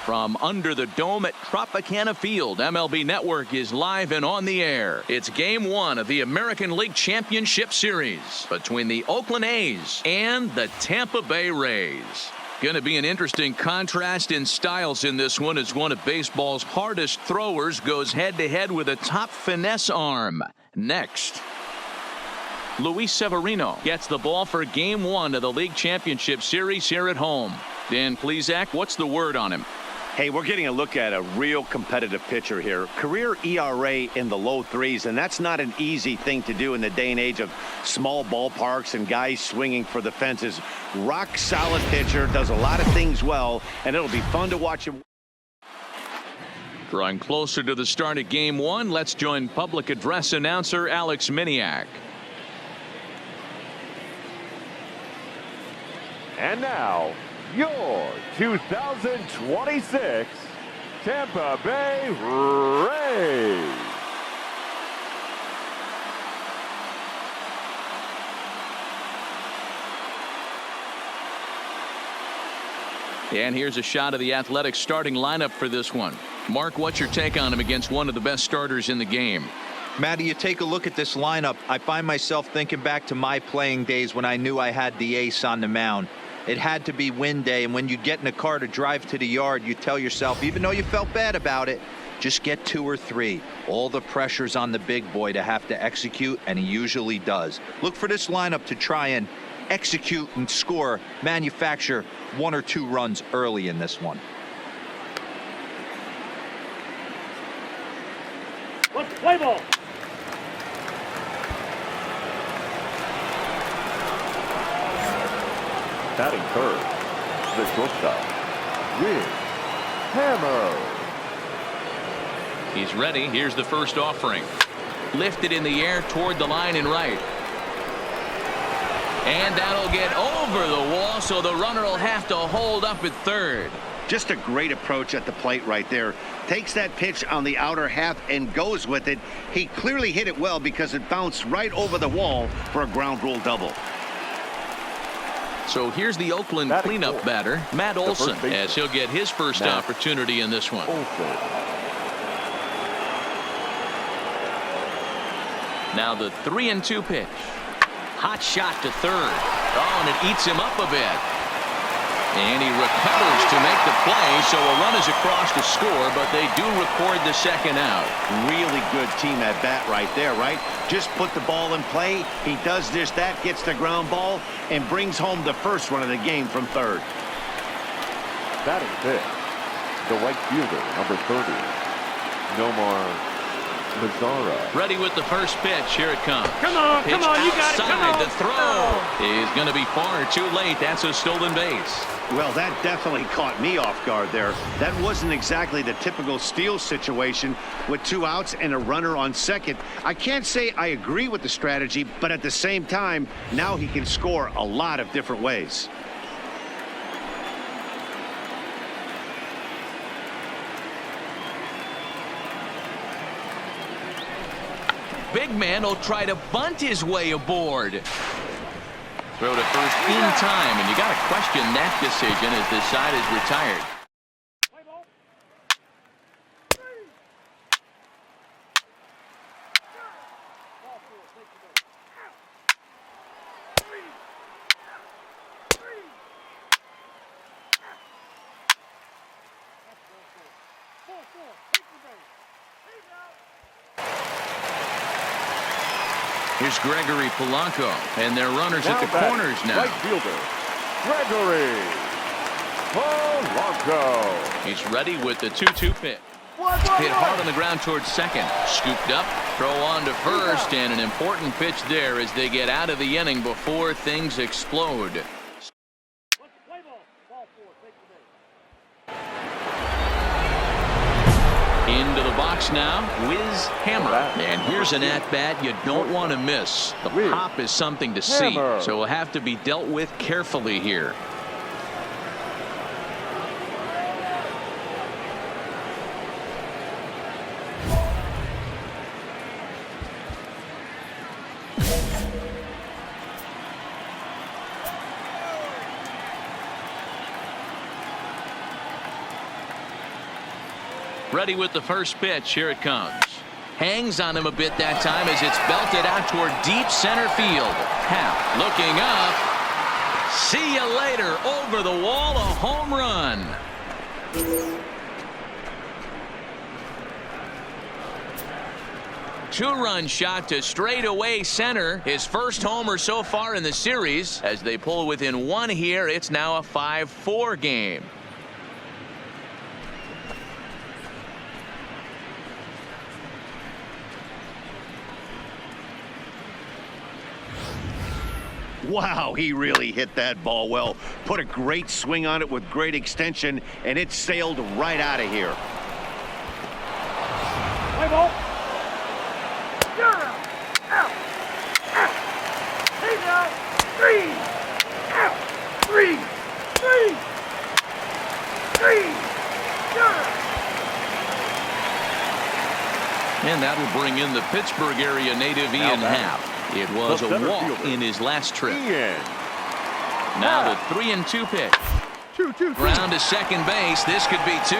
From under the dome at Tropicana Field, MLB Network is live and on the air. It's Game 1 of the American League Championship Series between the Oakland A's and the Tampa Bay Rays. Going to be an interesting contrast in styles in this one as one of baseball's hardest throwers goes head-to-head with a top finesse arm. Next, Luis Severino gets the ball for Game 1 of the League Championship Series here at home. Dan Plesac, what's the word on him? Hey, we're getting a look at a real competitive pitcher here. Career ERA in the low threes, and that's not an easy thing to do in the day and age of small ballparks and guys swinging for the fences. Rock solid pitcher, does a lot of things well, and it'll be fun to watch him. Drawing closer to the start of Game 1, let's join public address announcer Alex Miniak. And now, your 2026 Tampa Bay Rays. And here's a shot of the Athletics starting lineup for this one. Mark, what's your take on him against one of the best starters in the game? Matty, you take a look at this lineup. I find myself thinking back to my playing days when I knew I had the ace on the mound. It had to be win day, and when you get in a car to drive to the yard, you tell yourself, even though you felt bad about it, just get 2 or 3. All the pressure's on the big boy to have to execute, and he usually does. Look for this lineup to try and execute and score, manufacture 1 or 2 runs early in this one. Let's play ball. Batting third, the shortstop, Rick Hammer. He's ready. Here's the first offering. Lifted in the air toward the line and right. And that'll get over the wall, so the runner will have to hold up at third. Just a great approach at the plate right there. Takes that pitch on the outer half and goes with it. He clearly hit it well because it bounced right over the wall for a ground rule double. So here's the Oakland cleanup batter, Matt Olson, as he'll get his first opportunity in this one. Now the 3-2 pitch. Hot shot to third. Oh, and it eats him up a bit. And he recovers to make the play, so a run is across to score, but they do record the second out. Really good team at bat right there, right? Just put the ball in play. He does just that, gets the ground ball, and brings home the first run of the game from third. Batting fifth, the right fielder, number 30, Nomar Mazara. Ready with the first pitch. Here it comes. Come on, Pitch come on, you got it. Come on. The throw is going to be far too late. That's a stolen base. Well, that definitely caught me off guard there. That wasn't exactly the typical steal situation with 2 outs and a runner on second. I can't say I agree with the strategy, but at the same time, now he can score a lot of different ways. Big man will try to bunt his way aboard. Throw to first in time, and you got to question that decision as this side is retired. Here's Gregory Polanco, and their runners at the corners now. Right fielder, Gregory Polanco. He's ready with the 2-2 pitch. Hit hard on the ground towards second. Scooped up, throw on to first, and an important pitch there as they get out of the inning before things explode. Into the box pitch now, Whiz Hammer. And here's an at-bat you don't want to miss. The pop is something to see, so will have to be dealt with carefully here. Ready with the first pitch. Here it comes. Hangs on him a bit that time as it's belted out toward deep center field. Happ looking up. See you later. Over the wall, a home run. Two-run shot to straightaway center. His first homer so far in the series. As they pull within one here, it's now a 5-4 game. Wow, he really hit that ball well. Put a great swing on it with great extension, and it sailed right out of here. Play ball. You're out. Out. Out. He's out. 3. Out. 3. 3. 3. You're out. And that will bring in the Pittsburgh area native Ian Happ. It was a walk in his last trip. Now the 3-2 pitch. Ground to second base. This could be 2.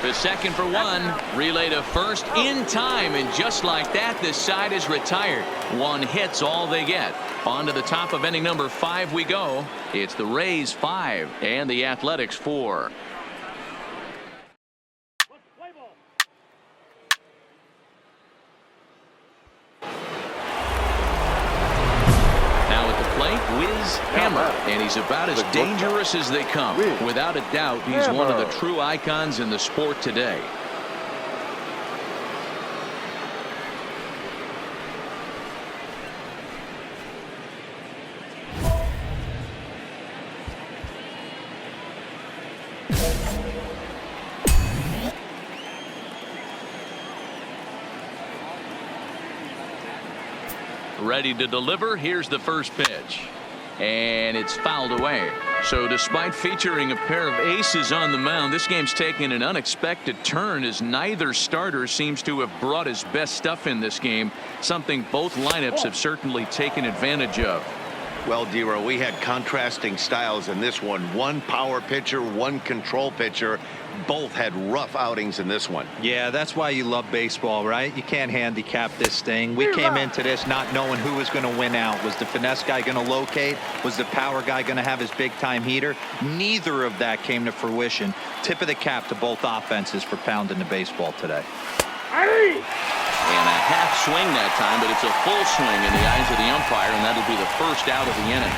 The second for 1. Relay to first in time. And just like that, this side is retired. 1 hit's all they get. On to the top of inning number 5 we go. It's the Rays 5 and the Athletics 4. Whiz Hammer, and he's about as dangerous as they come. Without a doubt, he's one of the true icons in the sport today. Ready to deliver. Here's the first pitch. And it's fouled away. So despite featuring a pair of aces on the mound, this game's taken an unexpected turn as neither starter seems to have brought his best stuff in this game, something both lineups have certainly taken advantage of. Well, Dero, we had contrasting styles in this one. One power pitcher, one control pitcher. Both had rough outings in this one. Yeah, that's why you love baseball, right? You can't handicap this thing. We came into this not knowing who was going to win out. Was the finesse guy going to locate? Was the power guy going to have his big-time heater? Neither of that came to fruition. Tip of the cap to both offenses for pounding the baseball today. And a half swing that time, but it's a full swing in the eyes of the umpire, and that'll be the first out of the inning.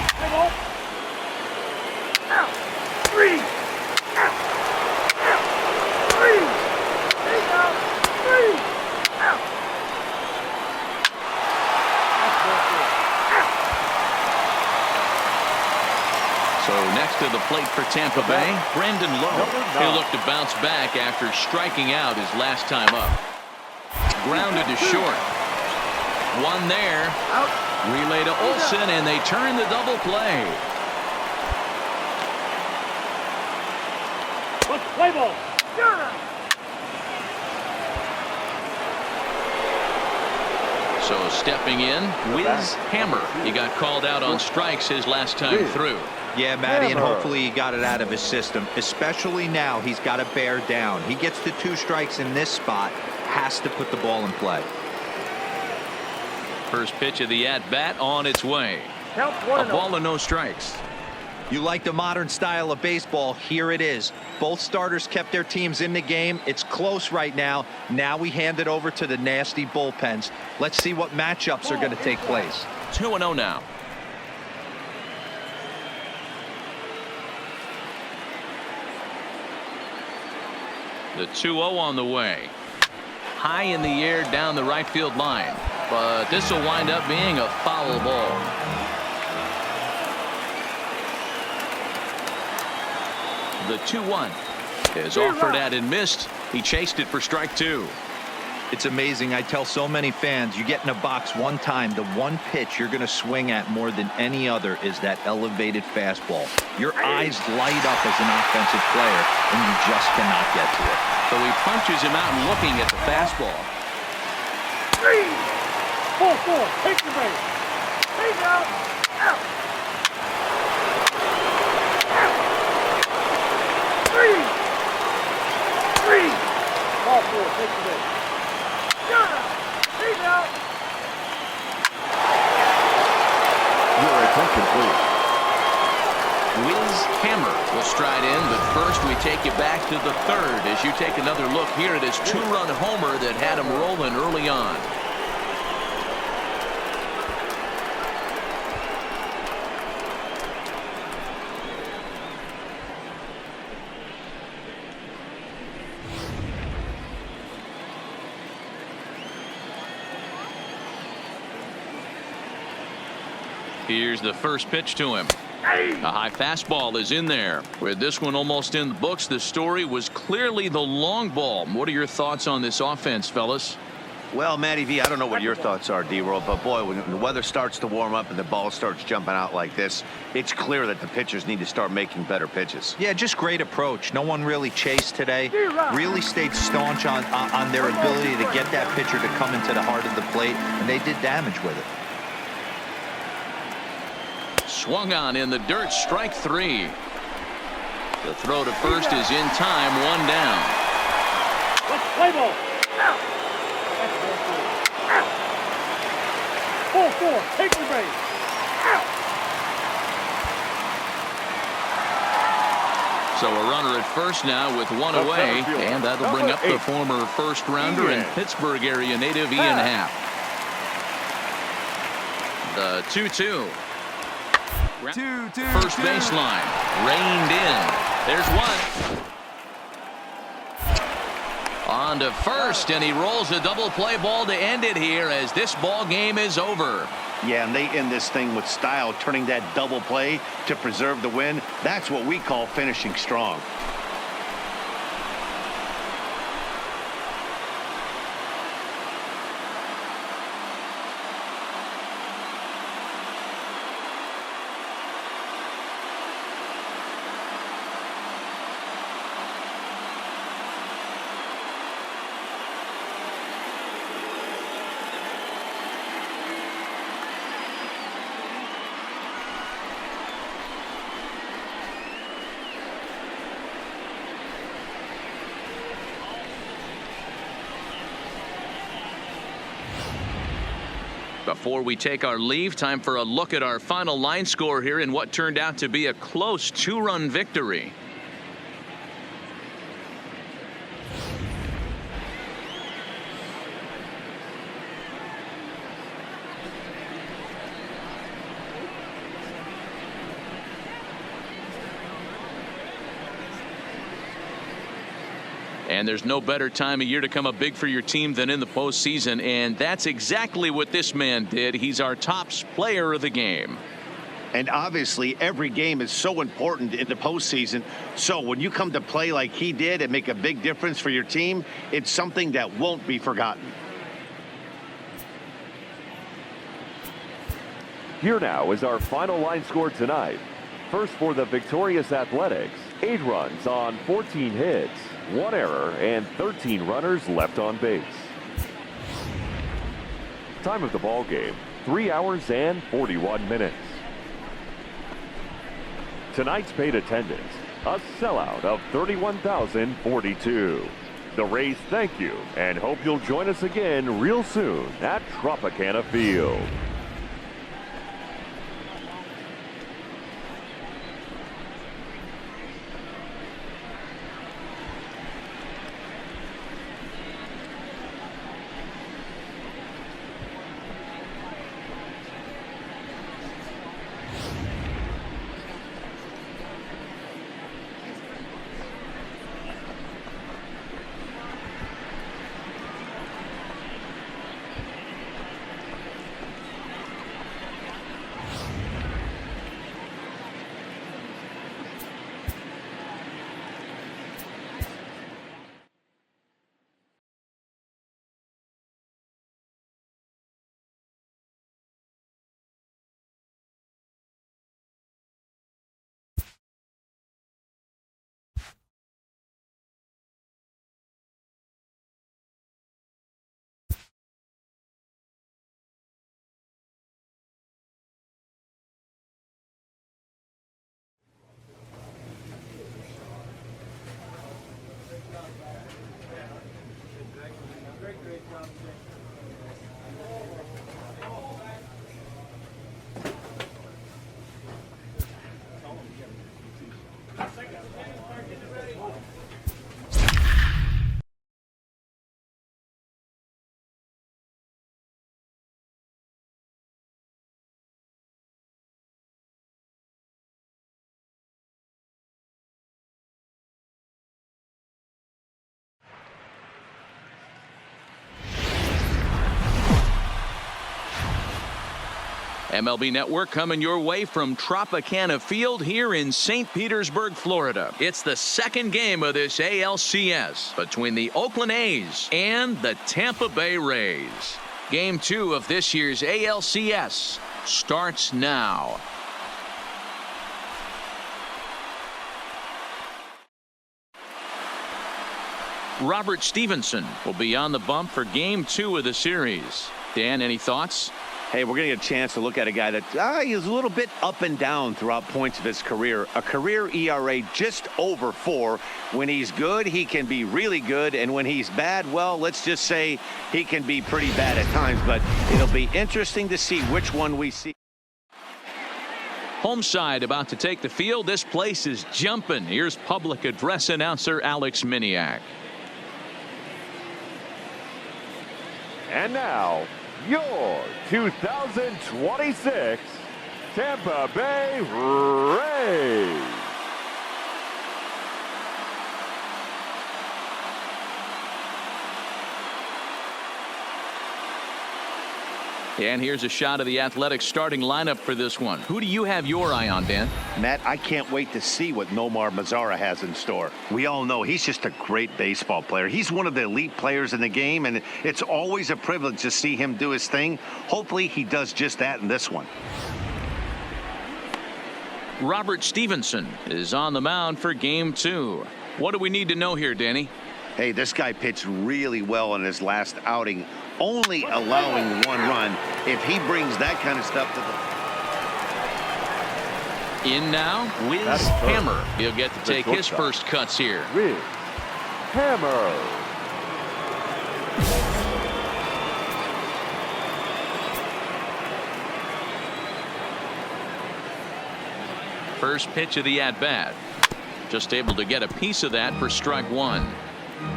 Out. 3. Out. Out. 3. He's out. 3. Out. So next to the plate for Tampa Bay, Brandon Lowe. He'll look to bounce back after striking out his last time up. Grounded to short. 1 there. Relay to Olsen, and they turn the double play. Play ball. So stepping in, Whiz Hammer. He got called out on strikes his last time through. Yeah, Matty, and hopefully he got it out of his system. Especially now, he's got to bear down. He gets the 2 strikes in this spot. Has to put the ball in play. First pitch of the at-bat on its way. A ball and no strikes. You like the modern style of baseball. Here it is. Both starters kept their teams in the game. It's close right now. Now we hand it over to the nasty bullpens. Let's see what matchups are going to take place. 2-0 now. The 2-0 on the way. High in the air down the right field line. But this will wind up being a foul ball. The 2-1 is offered at and missed. He chased it for strike 2. It's amazing. I tell so many fans, you get in a box one time, the one pitch you're going to swing at more than any other is that elevated fastball. Your eyes light up as an offensive player, and you just cannot get to it. So he punches him out and looking at the fastball. 3, 4, take the base. Take out. Out. 3. Ball 4, take the base. Take out. Your attention, please. Wiz Hammer will stride in, but first we take you back to the third as you take another look here at his two-run homer that had him rolling early on. Here's the first pitch to him. A high fastball is in there. With this one almost in the books, the story was clearly the long ball. What are your thoughts on this offense, fellas? Well, Matty V, I don't know what your thoughts are, D-Roll, but boy, when the weather starts to warm up and the ball starts jumping out like this, it's clear that the pitchers need to start making better pitches. Yeah, just great approach. No one really chased today. Really stayed staunch on their ability to get that pitcher to come into the heart of the plate, and they did damage with it. Swung on in the dirt, strike 3. The throw to first is in time, one down. Let's play ball. Out. That's ball 4. 4, take the base. Out. So a runner at first now with one away, and that'll bring up the former first rounder and Pittsburgh area native Ian Happ. The 2-2. First baseline, reined in. There's one. On to first, and he rolls a double play ball to end it here as this ball game is over. Yeah, and they end this thing with style, turning that double play to preserve the win. That's what we call finishing strong. Before we take our leave, time for a look at our final line score here in what turned out to be a close 2-run victory. And there's no better time of year to come up big for your team than in the postseason, and that's exactly what this man did. He's our top player of the game. And obviously, every game is so important in the postseason. So when you come to play like he did and make a big difference for your team, it's something that won't be forgotten. Here now is our final line score tonight. First for the victorious Athletics, 8 runs on 14 hits, 1 error, and 13 runners left on base. Time of the ball game, 3 hours and 41 minutes. Tonight's paid attendance, a sellout of 31,042. The Rays thank you and hope you'll join us again real soon at Tropicana Field. MLB Network coming your way from Tropicana Field here in St. Petersburg, Florida. It's the second game of this ALCS between the Oakland A's and the Tampa Bay Rays. Game 2 of this year's ALCS starts now. Robert Stevenson will be on the bump for game 2 of the series. Dan, any thoughts? Hey, we're going to get a chance to look at a guy that is a little bit up and down throughout points of his career. A career ERA just over 4. When he's good, he can be really good. And when he's bad, well, let's just say he can be pretty bad at times. But it'll be interesting to see which one we see. Home side about to take the field. This place is jumping. Here's public address announcer Alex Miniak. And now, your 2026 Tampa Bay Rays. And here's a shot of the Athletics starting lineup for this one. Who do you have your eye on, Dan? Matt, I can't wait to see what Nomar Mazara has in store. We all know he's just a great baseball player. He's one of the elite players in the game, and it's always a privilege to see him do his thing. Hopefully he does just that in this one. Robert Stevenson is on the mound for game 2. What do we need to know here, Danny? Hey, this guy pitched really well in his last outing, only allowing 1 run. If he brings that kind of stuff to In now, Wiz Hammer. He'll get to take his first cuts here. Wiz Hammer. First pitch of the at-bat. Just able to get a piece of that for strike 1.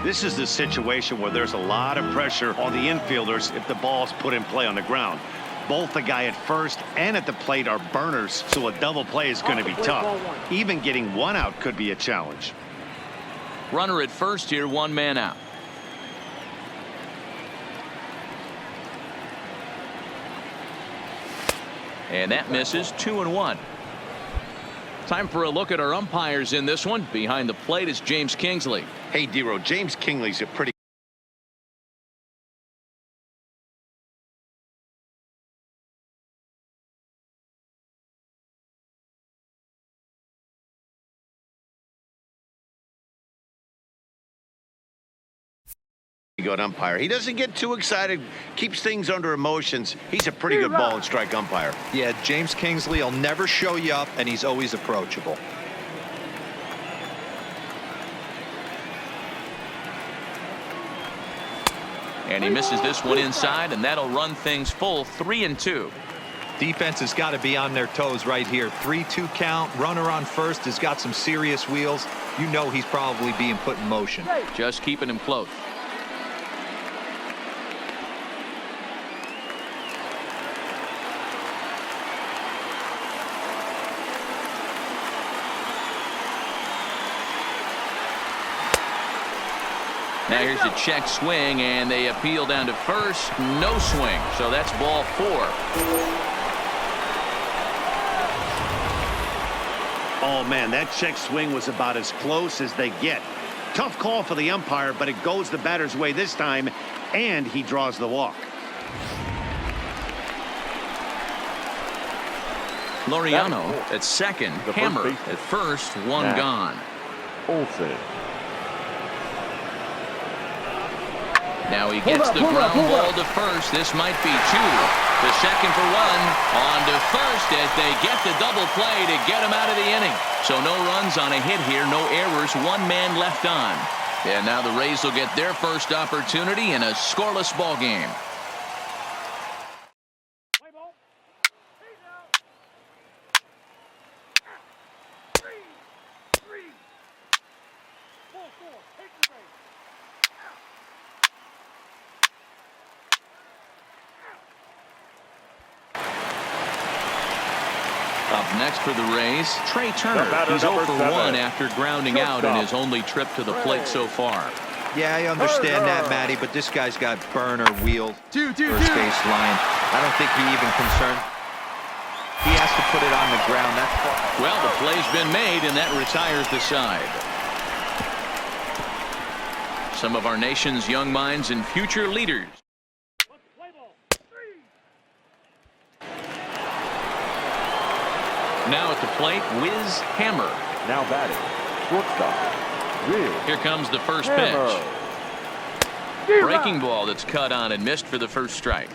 This is the situation where there's a lot of pressure on the infielders if the ball's put in play on the ground. Both the guy at first and at the plate are burners, so a double play is going to be tough. Even getting 1 out could be a challenge. Runner at first here, 1 man out. And that misses. 2-1. Time for a look at our umpires in this one. Behind the plate is James Kingsley. Hey, Dero, James Kingsley's a pretty good umpire. He doesn't get too excited, keeps things under emotions. He's a pretty good ball and strike umpire. Yeah, James Kingsley will never show you up, and he's always approachable. And he misses this one inside, and that'll run things full. 3-2. Defense has got to be on their toes right here. 3-2 count. Runner on first has got some serious wheels. You know he's probably being put in motion. Just keeping him close. Now here's a check swing, and they appeal down to first. No swing, so that's ball 4. Oh, man, that check swing was about as close as they get. Tough call for the umpire, but it goes the batter's way this time, and he draws the walk. Laureano at second. Hammer at first. 1 gone. Olsen. Now he gets the ground ball to first. This might be 2. The second for 1. On to first as they get the double play to get him out of the inning. So no runs on a hit here. No errors. 1 man left on. And now the Rays will get their first opportunity in a scoreless ball game. Up next for the Rays, Trey Turner. He's 0 for 1 after grounding out in his only trip to the plate so far. Yeah, I understand that, Matty, but this guy's got burner wheels, first base line. I don't think he even concerned. He has to put it on the ground. That's far. Well, the play's been made, and that retires the side. Some of our nation's young minds and future leaders. Now at the plate, Wiz Hammer. Now batting, shortstop, Wiz. Here comes the first Hammer. pitch. Breaking ball that's cut on and missed for the first strike.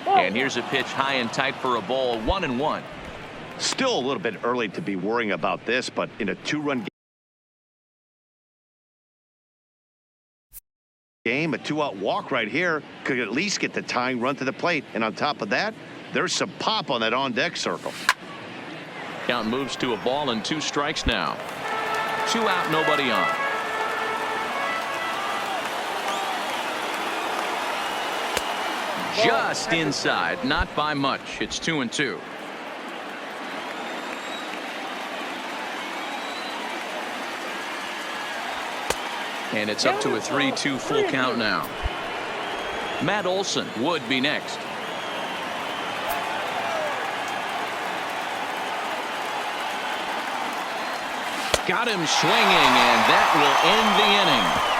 And here's a pitch high and tight for a ball, 1-1. Still a little bit early to be worrying about this, but in a 2-run game, a 2-out walk right here could at least get the tying run to the plate. And on top of that, there's some pop on that on-deck circle. Count moves to a ball and 2 strikes now. 2 out, nobody on. Just inside, not by much. It's 2-2. And it's up to a 3-2 full count now. Matt Olson would be next. Got him swinging, and that will end the inning.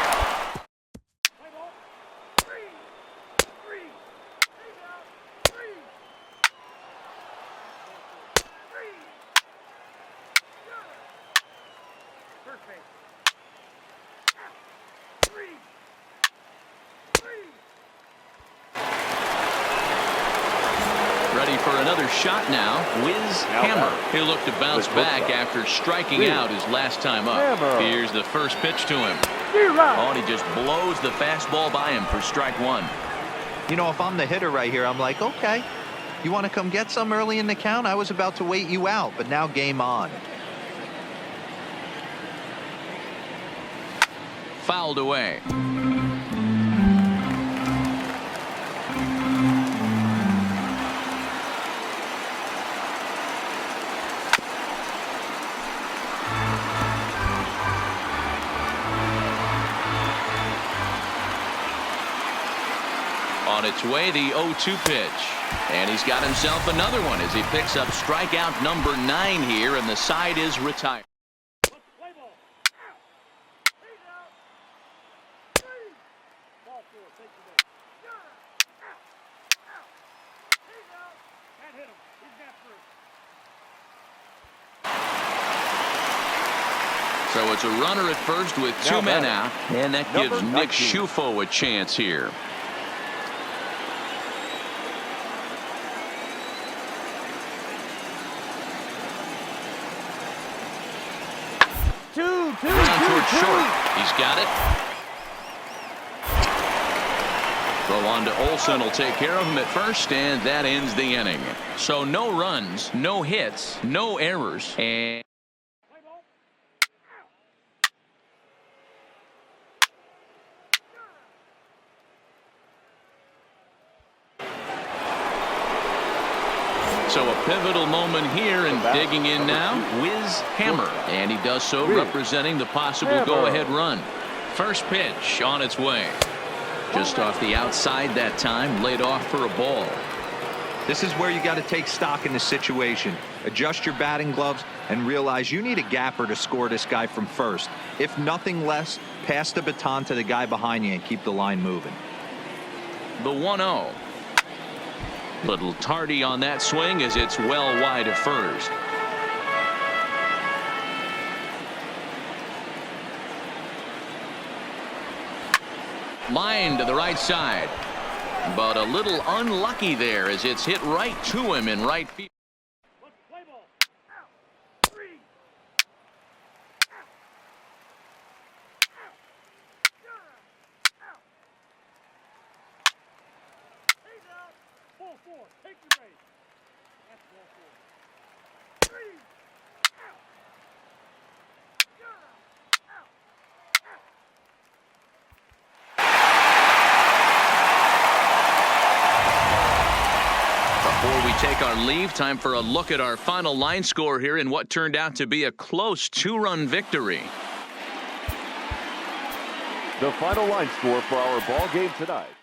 Ready for another shot now. Wiz Hammer. He'll look to bounce back after striking out his last time up. Here's the first pitch to him. Oh, and he just blows the fastball by him for strike 1. You know, if I'm the hitter right here, I'm like, okay, you want to come get some early in the count? I was about to wait you out, but now game on. Fouled away. On its way, the 0-2 pitch. And he's got himself another one as he picks up strikeout number 9 here, and the side is retired. So it's a runner at first with 2 men out, and that gives Nick Schufo a chance here. Ground towards short. He's got it. Throw on to Olson will take care of him at first, and that ends the inning. So no runs, no hits, no errors, and so a pivotal moment here, and digging in now, Wiz Hammer. And he does so representing the possible go-ahead run. First pitch on its way. Just off the outside that time, laid off for a ball. This is where you got to take stock in the situation. Adjust your batting gloves and realize you need a gapper to score this guy from first. If nothing less, pass the baton to the guy behind you and keep the line moving. The 1-0. Little tardy on that swing as it's well wide of first. Line to the right side, but a little unlucky there as it's hit right to him in right field. Before we take our leave, time for a look at our final line score here in what turned out to be a close 2-run victory. The final line score for our ball game tonight.